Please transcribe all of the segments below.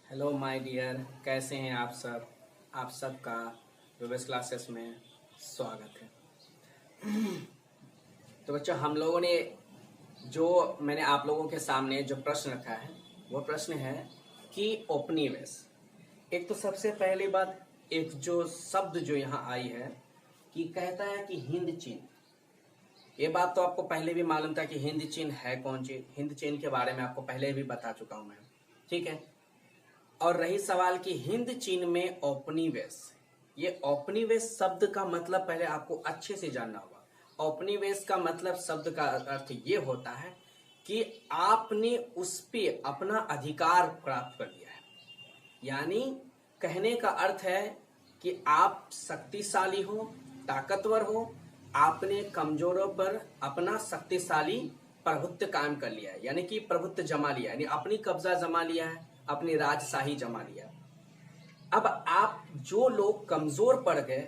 Hello my dear, कैसे हैं आप सब। आप सबका विवेश क्लासेस में स्वागत है। तो बच्चों, हम लोगों ने मैंने आप लोगों के सामने जो प्रश्न रखा है वो प्रश्न है कि उपनिवेश। एक तो सबसे पहली बात, एक जो शब्द जो यहाँ आई है कि कहता है कि हिंद चीन। ये बात तो आपको पहले भी मालूम था कि हिंद चीन है कौन चीज। हिंद चीन के बारे में आपको पहले भी बता चुका हूं मैं, ठीक है। और रही सवाल कि हिंद चीन में औपनिवेश, ये औपनिवेश शब्द का मतलब पहले आपको अच्छे से जानना होगा। औपनिवेश का मतलब, शब्द का अर्थ ये होता है कि आपने उस पे अपना अधिकार प्राप्त कर लिया है। यानी कहने का अर्थ है कि आप शक्तिशाली हो, ताकतवर हो, आपने कमजोरों पर अपना शक्तिशाली प्रभुत्व कायम कर लिया है, यानी कि प्रभुत्व जमा लिया है, यानी अपनी कब्जा जमा लिया है, अपनी राजशाही जमा लिया। अब आप जो लोग कमजोर पड़ गए,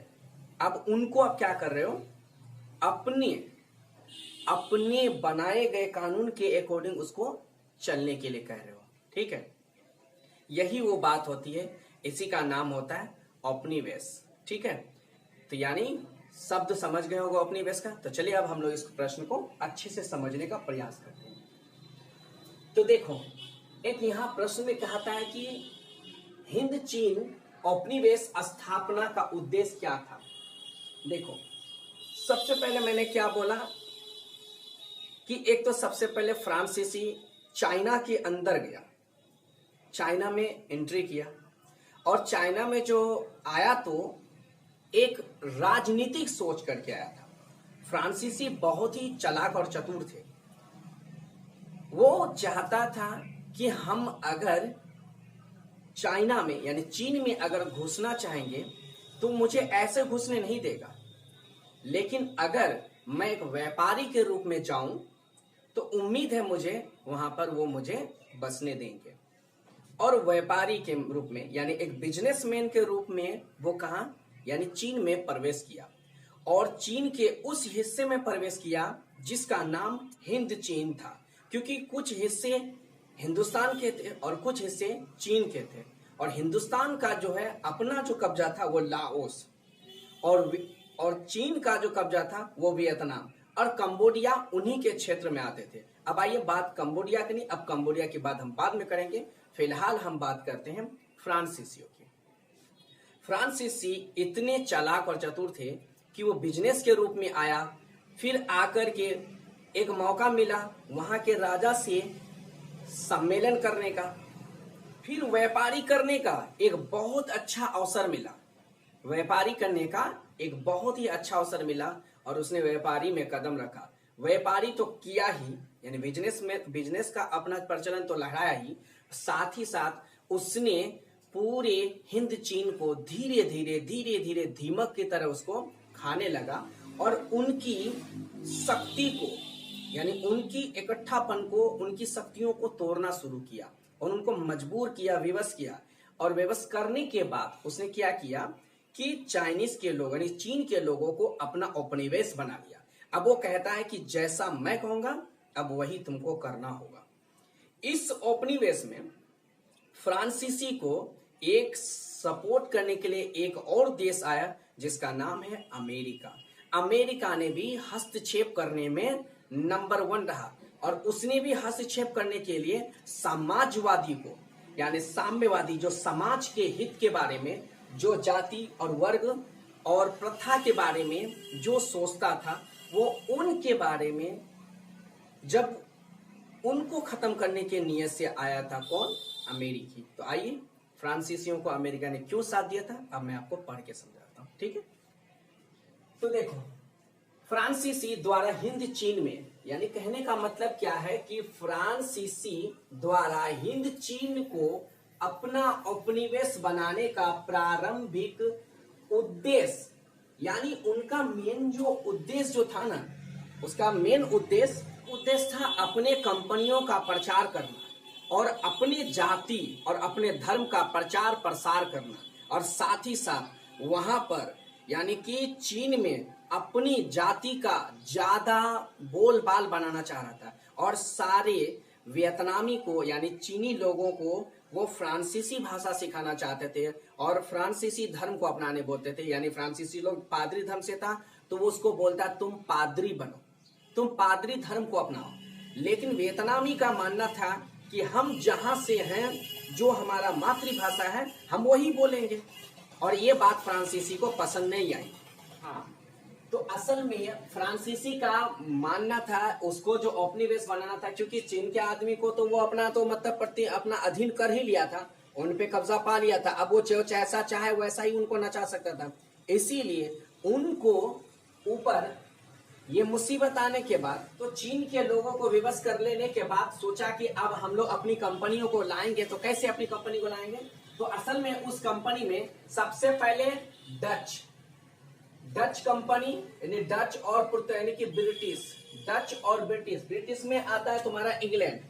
अब उनको आप क्या कर रहे हो, अपने अपने बनाए गए कानून के अकॉर्डिंग उसको चलने के लिए कह रहे हो, ठीक है। यही वो बात होती है, इसी का नाम होता है औपनिवेश, ठीक है। तो यानी शब्द समझ गए होगा औपनिवेश का। तो चलिए अब हम लोग इस प्रश्न को अच्छे से समझने का प्रयास करते हैं। तो देखो, एक यहाँ प्रश्न में कहता है कि हिंद चीन औपनिवेश स्थापना का उद्देश्य क्या था। देखो, सबसे पहले मैंने क्या बोला कि एक तो सबसे पहले फ्रांसीसी चाइना के अंदर गया, चाइना में एंट्री किया, और चाइना में जो आया तो एक राजनीतिक सोच करके आया था। फ्रांसीसी बहुत ही चालाक और चतुर थे। वो चाहता था कि हम अगर चाइना में यानी चीन में अगर घुसना चाहेंगे तो मुझे ऐसे घुसने नहीं देगा, लेकिन अगर मैं एक व्यापारी के रूप में जाऊं तो उम्मीद है मुझे वहां पर वो मुझे बसने देंगे। और व्यापारी के रूप में यानी एक बिजनेसमैन के रूप में वो कहा, यानी चीन में प्रवेश किया, और चीन के उस हिस्से में प्रवेश किया जिसका नाम हिंद चीन था, क्योंकि कुछ हिस्से हिंदुस्तान के थे और कुछ हिस्से चीन के थे। और हिंदुस्तान का जो है अपना जो कब्जा था वो लाओस, और चीन का जो कब्जा था वो वियतनाम, और कंबोडिया उन्हीं के क्षेत्र में आते थे। अब आइए, बात कंबोडिया की नहीं, अब कंबोडिया की बात हम बाद में करेंगे। फिलहाल हम बात करते हैं फ्रांसीसियों की। फ्रांसीसी इतने चालाक और चतुर थे कि वो बिजनेस के रूप में आया, फिर आकर के एक मौका मिला वहां के राजा से सम्मेलन करने का, फिर व्यापारी करने का एक बहुत अच्छा अवसर मिला। व्यापारी करने का एक बहुत ही अच्छा अवसर मिला और उसने व्यापारी में कदम रखा। व्यापारी तो किया ही, यानी बिजनेस का अपना प्रचलन तो लहराया ही, साथ ही साथ उसने पूरे हिंद चीन को धीरे धीरे दीमक की तरह उसको खाने लगा, और उनकी शक्ति को यानी उनकी इकट्ठापन को, उनकी शक्तियों को तोड़ना शुरू किया और उनको मजबूर किया, विवश किया। और विवश करने के बाद उसने क्या किया कि चाइनीज के लोग यानी चीन के लोगों को अपना उपनिवेश बना लिया। अब वो कहता है कि जैसा मैं कहूंगा अब वही तुमको करना होगा। इस उपनिवेश में फ्रांसीसी को एक सपोर्ट करने के लिए एक और देश आया जिसका नाम है अमेरिका। अमेरिका ने भी हस्तक्षेप करने में नंबर 1 रहा, और उसने भी हस्तक्षेप करने के लिए समाजवादी को यानी साम्यवादी, जो समाज के हित के बारे में, जो जाति और वर्ग और प्रथा के बारे में जो सोचता था, वो उनके बारे में जब उनको खत्म करने के नियत से आया था। कौन? अमेरिकी। तो आइए, फ्रांसीसियों को अमेरिका ने क्यों साथ दिया था अब मैं आपको पढ़ के समझाता हूं, ठीक है। तो देखो, फ्रांसीसी द्वारा हिंद चीन में, यानी कहने का मतलब क्या है कि फ्रांसीसी द्वारा हिंद चीन को अपना उपनिवेश बनाने का प्रारंभिक उद्देश्य, यानी उनका मेन जो उद्देश्य जो था ना, उसका मेन उद्देश्य था अपने कंपनियों का प्रचार करना और अपने जाति और अपने धर्म का प्रचार प्रसार करना, और साथ ही साथ वहां पर यानी कि चीन में अपनी जाति का ज्यादा बोलबाल बनाना चाह रहा था, और सारे वियतनामी को यानी चीनी लोगों को वो फ्रांसीसी भाषा सिखाना चाहते थे और फ्रांसीसी धर्म को अपनाने बोलते थे। यानी फ्रांसीसी लोग पादरी धर्म से था तो वो उसको बोलता तुम पादरी बनो, तुम पादरी धर्म को अपनाओ। लेकिन वियतनामी का मानना था कि हम जहां से हैं, जो हमारा मातृभाषा है, हम वही बोलेंगे। और ये बात फ्रांसीसी को पसंद नहीं आई। हाँ, तो असल में फ्रांसीसी का मानना था, उसको जो औपनिवेश बनाना था, क्योंकि चीन के आदमी को तो वो अपना तो मतलब अपना अधीन कर ही लिया था, उन पे कब्जा पा लिया था। अब वो जैसा चाहे वैसा ही उनको नचा सकता था। इसीलिए उनको ऊपर ये मुसीबत आने के बाद तो चीन के लोगों को विवश कर लेने के बाद सोचा कि अब हम लोग अपनी कंपनियों को लाएंगे। तो कैसे अपनी कंपनी को लाएंगे? तो असल में उस कंपनी में सबसे पहले डच कंपनी, यानी डच और यानी कि ब्रिटिश, डच और ब्रिटिश में आता है तुम्हारा इंग्लैंड,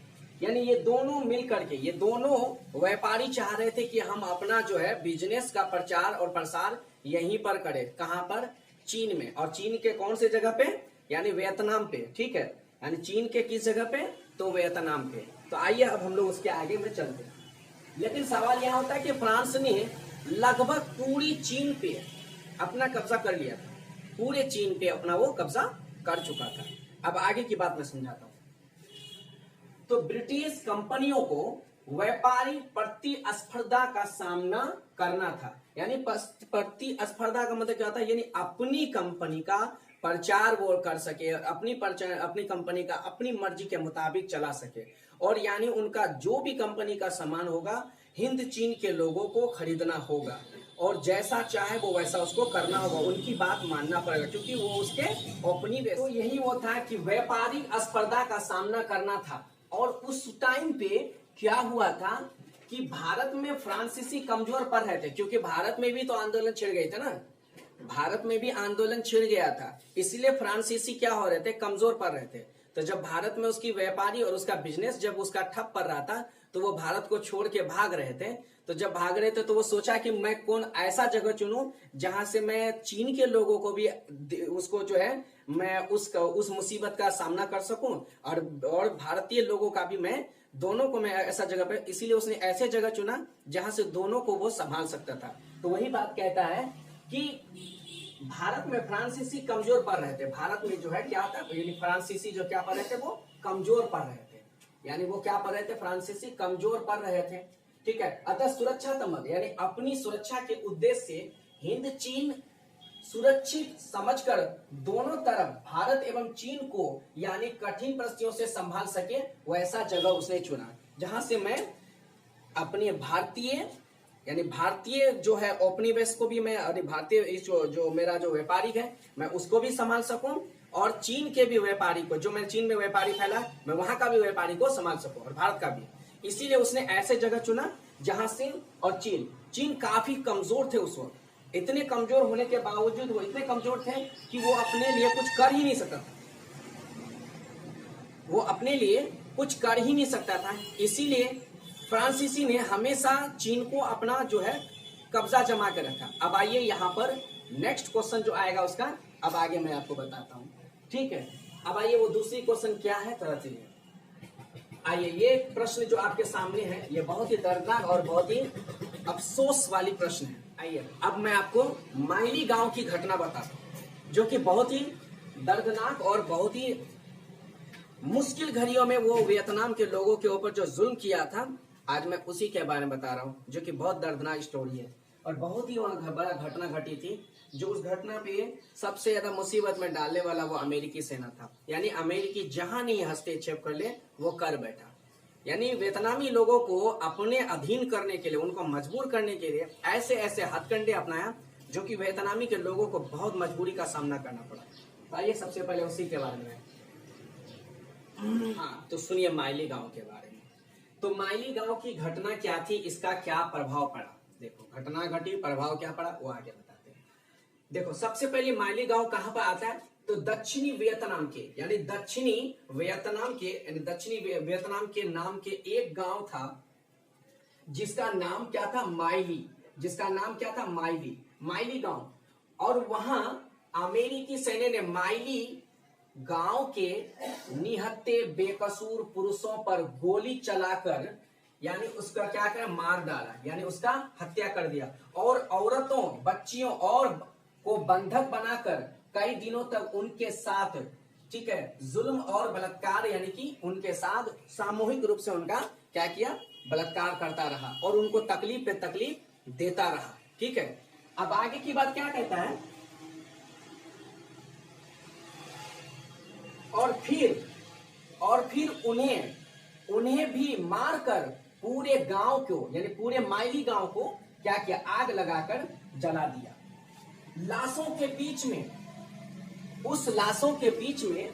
यानी ये दोनों मिल करके, ये दोनों व्यापारी चाह रहे थे कि हम अपना जो है बिजनेस का प्रचार और प्रसार यहीं पर करें। कहां पर? चीन में। और चीन के कौन से जगह पे? यानी वियतनाम पे। ठीक है, यानी चीन के किस जगह पे? तो वियतनाम पे। तो आइए अब हम लोग उसके आगे में चलते हैं। लेकिन सवाल यह होता है कि फ्रांस ने लगभग पूरी चीन पे अपना कब्जा कर लिया था, पूरे चीन पे अपना वो कब्जा कर चुका था। अब आगे की बात मैं समझाता हूं। तो ब्रिटिश कंपनियों को व्यापारी प्रतिस्पर्धा का सामना करना था। यानी प्रतिस्पर्धा का मतलब क्या होता है? यानी अपनी कंपनी का प्रचार वो कर सके, अपनी कंपनी का अपनी मर्जी के मुताबिक चला सके। और यानी उनका जो भी कंपनी का सामान होगा, हिंद चीन के लोगों को खरीदना होगा और जैसा चाहे वो वैसा उसको करना होगा, उनकी बात मानना पड़ेगा, क्योंकि वो उसके औपनिवेश। तो यही वो था कि व्यापारिक स्पर्धा का सामना करना था। और उस टाइम पे क्या हुआ था कि भारत में फ्रांसीसी कमजोर पड़ रहे थे, क्योंकि भारत में भी तो आंदोलन छिड़ गए थे ना, भारत में भी आंदोलन छिड़ गया था। इसलिए फ्रांसीसी क्या हो रहे थे? कमजोर पड़ रहे थे। तो जब भारत में उसकी व्यापारी और उसका बिजनेस जब उसका ठप पड़ रहा था, तो वो भारत को छोड़ के भाग रहे थे। तो जब भाग रहे थे तो वो सोचा कि मैं कौन ऐसा जगह चुनूं जहां से मैं चीन के लोगों को भी, उसको जो है, मैं उस मुसीबत का सामना कर सकूं और भारतीय लोगों का भी, मैं दोनों को मैं ऐसा जगह पे। इसीलिए उसने ऐसे जगह चुना जहां से दोनों को वो संभाल सकता था। तो वही बात कहता है कि भारत में फ्रांसीसी कमजोर पड़ रहे थे। भारत में जो है क्या था, फ्रांसीसी जो क्या पड़ रहे थे? वो कमजोर पड़ रहे थे। यानी वो क्या पड़ रहे थे? फ्रांसीसी कमजोर पड़ रहे थे। ठीक है, अतः सुरक्षात्मक यानी अपनी सुरक्षा के उद्देश्य से हिंद चीन सुरक्षित समझकर दोनों तरफ भारत एवं चीन को यानी कठिन परिस्थितियों से संभाल सके, वैसा जगह उसने चुना जहां से मैं अपने भारतीय जो है औपनिवेश को भी मैं, भारतीय जो मेरा जो व्यापारी है, मैं उसको भी संभाल सकूं और चीन के भी व्यापारी को, जो मैं चीन में व्यापारी फैला, मैं वहां का भी व्यापारी को संभाल सकूं और भारत का भी। इसीलिए उसने ऐसे जगह चुना जहां से, और चीन काफी कमजोर थे उस वक्त। इतने कमजोर होने के बावजूद वो इतने कमजोर थे कि वो अपने लिए कुछ कर ही नहीं सकता था, वो अपने लिए कुछ कर ही नहीं सकता था। इसीलिए फ्रांसीसी ने हमेशा चीन को अपना जो है कब्जा जमा कर रखा। अब आइए यहाँ पर नेक्स्ट क्वेश्चन जो आएगा उसका अब आगे मैं आपको बताता हूँ। ठीक है, अब आइए वो दूसरी क्वेश्चन क्या है, तरह से आइए ये प्रश्न जो आपके सामने है, ये बहुत ही दर्दनाक और बहुत ही अफसोस वाली प्रश्न है। आइए अब मैं आपको माइली गांव की घटना बताता हूँ, जो कि बहुत ही दर्दनाक और बहुत ही मुश्किल घड़ियों में वो वियतनाम के लोगों के ऊपर जो जुल्म किया था, आज मैं उसी के बारे में बता रहा हूँ, जो कि बहुत दर्दनाक स्टोरी है और बहुत ही वहाँ बड़ा घटना घटी थी। जो उस घटना पे सबसे ज्यादा मुसीबत में डालने वाला वो अमेरिकी सेना था। यानी अमेरिकी जहां नहीं हस्तक्षेप कर ले वो कर बैठा। यानी वियतनामी लोगों को अपने अधीन करने के लिए, उनको मजबूर करने के लिए ऐसे ऐसे हथकंडे अपनाया, जो कि वियतनामी के लोगों को बहुत मजबूरी का सामना करना पड़ा। तो आइए सबसे पहले उसी के बारे में, हाँ तो सुनिए माइली गांव के बारे में। तो माइली गांव की घटना क्या थी, इसका क्या प्रभाव पड़ा, देखो घटना घटी, प्रभाव क्या पड़ा वो आगे बताते हैं। देखो सबसे पहले माइली गांव कहां पर आता है? तो दक्षिणी वियतनाम के, यानी दक्षिणी वियतनाम के नाम के एक गांव था जिसका नाम क्या था? माइली। जिसका नाम क्या था? माइली गांव। और वहां अमेरिकी सैन्य ने माइली गांव के निहत्थे बेकसूर पुरुषों पर गोली चलाकर यानी उसका क्या करा, मार डाला, यानी उसका हत्या कर दिया। और औरतों, बच्चियों और को बंधक बनाकर कई दिनों तक उनके साथ, ठीक है, जुल्म और बलात्कार, यानी कि उनके साथ सामूहिक रूप से उनका क्या किया, बलात्कार करता रहा और उनको तकलीफ पे तकलीफ देता रहा। ठीक है, अब आगे की बात क्या कहता है, और फिर उन्हें भी मारकर पूरे गांव को, यानी पूरे माइली गांव को क्या किया, आग लगाकर जला दिया। लाशों के बीच में, उस लाशों के बीच में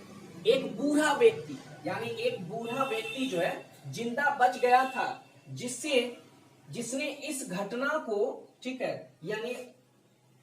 एक बूढ़ा व्यक्ति, यानी एक बूढ़ा व्यक्ति जो है जिंदा बच गया था, जिसने इस घटना को, ठीक है, यानी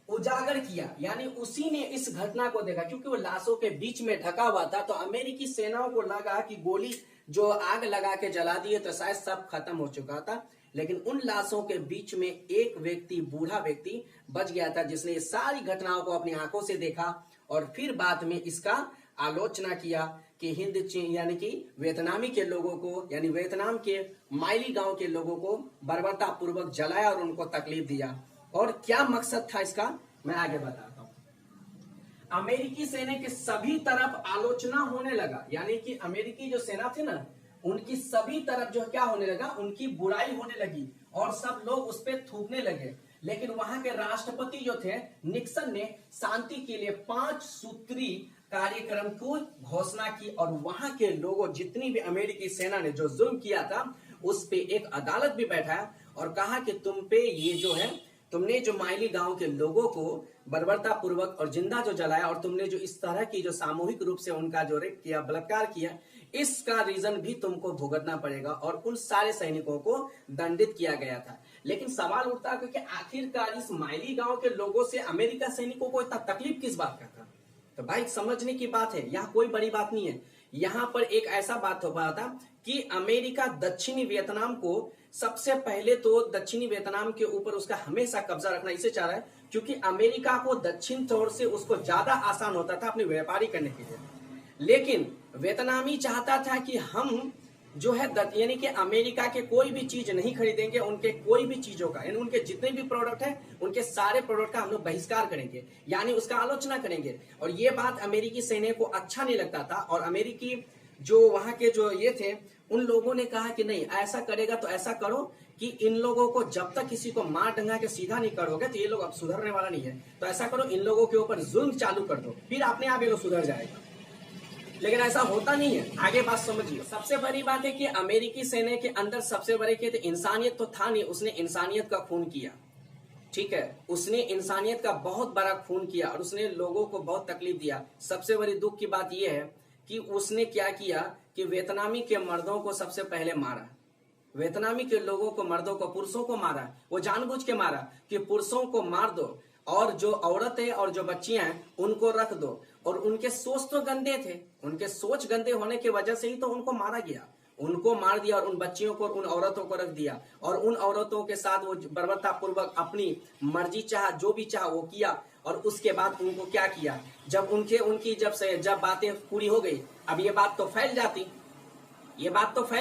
उजागर किया, यानी उसी ने इस घटना को देखा। क्योंकि वो लाशों के बीच में ढका हुआ था, तो अमेरिकी सेनाओं को लगा कि गोली जो आग लगा के जला दिए तो शायद सब खत्म हो चुका था। लेकिन उन लाशों के बीच में एक व्यक्ति, बूढ़ा व्यक्ति बच गया था, जिसने ये सारी घटनाओं को अपनी आंखों से देखा और फिर बाद में इसका आलोचना किया कि हिंद चीन, यानी कि वियतनामी के लोगों को, यानी वियतनाम के माइली गांव के लोगों को बर्बरता पूर्वक जलाया और उनको तकलीफ दिया। और क्या मकसद था इसका, मैं आगे बताता हूं। अमेरिकी सेना के सभी तरफ आलोचना होने लगा, यानी कि अमेरिकी जो सेना थी ना, उनकी सभी तरफ जो क्या होने लगा, उनकी बुराई होने लगी और सब लोग उस पर थूकने लगे। लेकिन वहां के राष्ट्रपति जो थे निक्सन ने शांति के लिए 5 सूत्री कार्यक्रम को घोषणा की और वहां के लोगों, जितनी भी अमेरिकी सेना ने जो जुल्म किया था, उस पे एक अदालत भी बैठाया और कहा कि तुम पे ये जो है, तुमने जो माइली गांव के लोगों को बर्बरता पूर्वक और जिंदा जो जलाया और तुमने जो इस तरह की जो सामूहिक रूप से उनका जो रेप किया, बलात्कार किया, इसका रीजन भी तुमको भुगतना पड़ेगा। और उन सारे सैनिकों को दंडित किया गया था। लेकिन सवाल उठता है कि आखिरकार इस माइली गांव के लोगों से अमेरिका सैनिकों को इतना तकलीफ किस बात का था। तो भाई समझने की बात है, यहाँ कोई बड़ी बात नहीं है। यहाँ पर एक ऐसा बात हो रहा था कि अमेरिका दक्षिणी वियतनाम को, सबसे पहले तो दक्षिणी वियतनाम के ऊपर उसका हमेशा कब्जा रखना इसे चाह रहा है, क्योंकि अमेरिका को दक्षिण तौर से उसको ज्यादा आसान होता था अपनी व्यापारी करने के लिए। लेकिन वियतनामी चाहता था कि हम जो है, यानी कि अमेरिका के कोई भी चीज नहीं खरीदेंगे, उनके कोई भी चीजों का, यानी उनके जितने भी प्रोडक्ट है, उनके सारे प्रोडक्ट का हम लोग बहिष्कार करेंगे, यानी उसका आलोचना करेंगे। और ये बात अमेरिकी सेना को अच्छा नहीं लगता था और अमेरिकी जो वहां के जो ये थे, उन लोगों ने कहा कि नहीं, ऐसा करेगा तो ऐसा करो कि इन लोगों को जब तक किसी को मार डंगा के सीधा नहीं करोगे तो ये लोग अब सुधरने वाला नहीं है। तो ऐसा करो, इन लोगों के ऊपर जुल्म चालू कर दो, फिर अपने आप ये लोग सुधर जाएगा। लेकिन ऐसा होता नहीं है। आगे बात समझिए। सबसे बड़ी बात है कि अमेरिकी सेना के अंदर सबसे बड़े के इंसानियत तो था नहीं, उसने इंसानियत का खून किया। ठीक है, उसने इंसानियत का बहुत बड़ा खून किया और उसने लोगों को बहुत तकलीफ दिया। सबसे बड़ी दुख की बात यह है कि उसने क्या किया कि वियतनामी के मर्दों को सबसे पहले मारा, वियतनामी के लोगों को, मर्दों को, पुरुषों को मारा। वो जानबूझ के मारा कि पुरुषों को मार दो और जो औरतें और जो बच्चियां हैं उनको रख दो। और उनके सोच तो गंदे थे, उनके सोच गंदे होने की वजह से ही तो उनको मारा गया। उनको मार दिया और उन बच्चियों को, उन औरतों को रख दिया और उन औरतों के साथ वो बर्बरता पूर्वक अपनी मर्जी चाह, जो भी चाह वो किया। और उसके बाद उनको क्या किया, जब उनकी जब बातें पूरी हो गई, अब ये बात तो फैल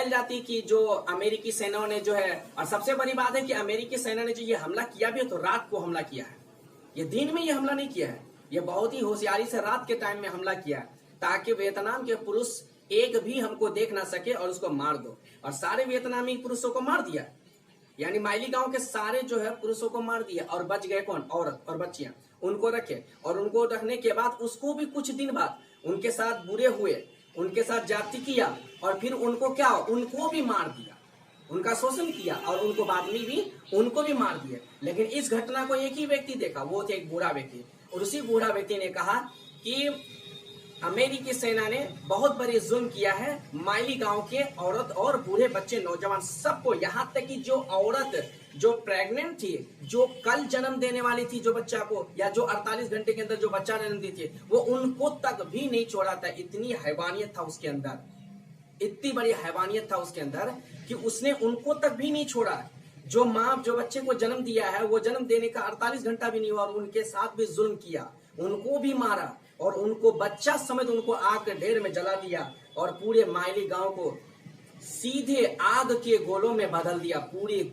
जाती कि जो अमेरिकी सेना ने जो है, और सबसे बड़ी बात है कि अमेरिकी सेना ने जो ये हमला किया भी है तो रात को हमला किया है, ये दिन में ये हमला नहीं किया है, ये बहुत ही होशियारी से रात के टाइम में हमला किया है, ताकि वियतनाम के पुरुष एक भी हमको देख ना सके और उसको मार दो। और सारे वियतनामी पुरुषों को मार दिया, यानी माइली गांव के सारे जो है पुरुषों को मार दिया और बच गए कौन, औरत और बच्चियां। उनको रखे और उनको रखने के बाद उसको भी कुछ दिन बाद उनके साथ बुरे हुए, उनके साथ जाति किया और फिर उनको क्या, उनको भी मार दिया, उनका शोषण किया और उनको बाद में भी उनको भी मार दिया। लेकिन इस घटना को एक ही व्यक्ति देखा, वो थे एक बूढ़ा व्यक्ति। और उसी बूढ़ा व्यक्ति ने कहा कि अमेरिकी सेना ने बहुत बड़ी जुल्म किया है माइली गांव के औरत और बूढ़े बच्चे, नौजवान, सबको, यहाँ तक कि जो औरत जो प्रेग्नेंट थी, जो कल जन्म देने वाली थी जो बच्चा को, या जो 48 घंटे के अंदर जो बच्चा जन्म दी थी, वो उनको तक भी नहीं छोड़ा था। इतनी हैवानियत था उसके अंदर, इतनी बड़ी हैवानियत था उसके अंदर कि उसने उनको तक भी नहीं छोड़ा। जो माँ जो बच्चे को जन्म दिया है वो जन्म देने का 48 घंटा भी नहीं हुआ और उनके साथ भी जुल्म किया, उनको भी मारा और उनको बच्चा समेत उनको आग के ढेर में जला दिया और पूरे माइली गांव को सीधे आग के गोलों में बदल दिया, पूरी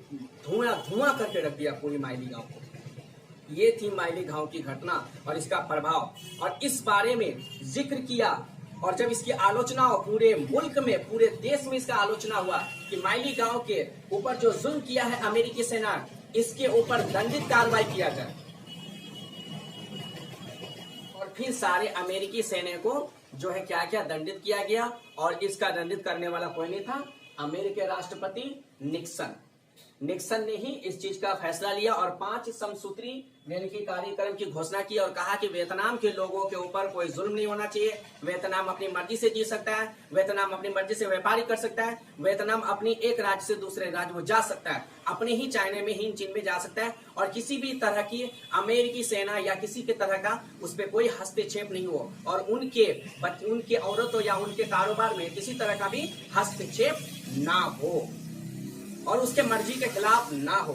धुआं धुआं करके रख दिया पूरी माइली गांव को। ये थी माइली गांव की घटना और इसका प्रभाव, और इस बारे में जिक्र किया। और जब इसकी आलोचना हो, पूरे मुल्क में, पूरे देश में इसका आलोचना हुआ कि माइली गांव के ऊपर जो जुल्म किया है अमेरिकी सेना, इसके ऊपर दंडित कार्रवाई किया जाए। और फिर सारे अमेरिकी सैन्य को जो है क्या क्या दंडित किया गया, और इसका दंडित करने वाला कोई नहीं था, अमेरिकी राष्ट्रपति निक्सन ने ही इस चीज का फैसला लिया और 5 समसूत्री यानी कि कार्यक्रम की घोषणा की और कहा कि वियतनाम के लोगों के ऊपर कोई जुल्म नहीं होना चाहिए। वियतनाम अपनी मर्जी से जी सकता है, वियतनाम अपनी मर्जी से व्यापारी कर सकता है, वियतनाम अपनी एक राज्य से दूसरे राज्य में जा सकता है, अपने ही चाइना में ही चीन में जा सकता है, और किसी भी तरह की अमेरिकी सेना या किसी के तरह का उस पर कोई हस्तक्षेप नहीं हो, और उनके औरतों या उनके कारोबार में किसी तरह का भी हस्तक्षेप ना हो और उसके मर्जी के खिलाफ ना हो।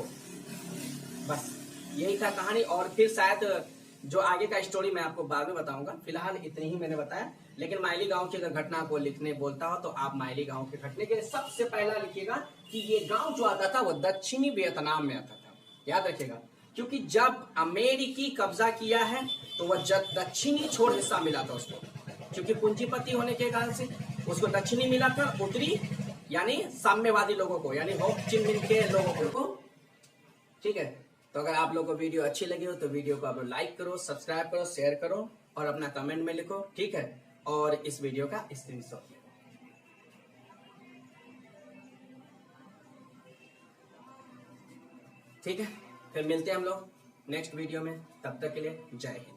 बस यही था कहानी। और फिर शायद जो आगे का स्टोरी मैं आपको बाद में बताऊंगा, फिलहाल इतनी ही मैंने बताया। लेकिन माइली गांव की अगर घटना को लिखने बोलता हो तो आप माइली गांव के घटने के सबसे पहला लिखिएगा कि ये गांव जो आता था वो दक्षिणी वियतनाम में आता था, याद रखिएगा। क्योंकि जब अमेरिकी कब्जा किया है तो वह दक्षिणी छोर हिस्सा मिला था उसको, क्योंकि पूंजीपति होने के कारण से उसको दक्षिणी मिला था, उत्तरी यानी साम्यवादी लोगों को, यानी हो चिन मिन के लोगों को। ठीक है, तो अगर आप लोगों को वीडियो अच्छी लगी हो तो वीडियो को आप लाइक करो, सब्सक्राइब करो, शेयर करो और अपना कमेंट में लिखो। ठीक है, और इस वीडियो का स्क्रीनशॉट लो। ठीक है, फिर मिलते हैं हम लोग नेक्स्ट वीडियो में। तब तक के लिए जय हिंद।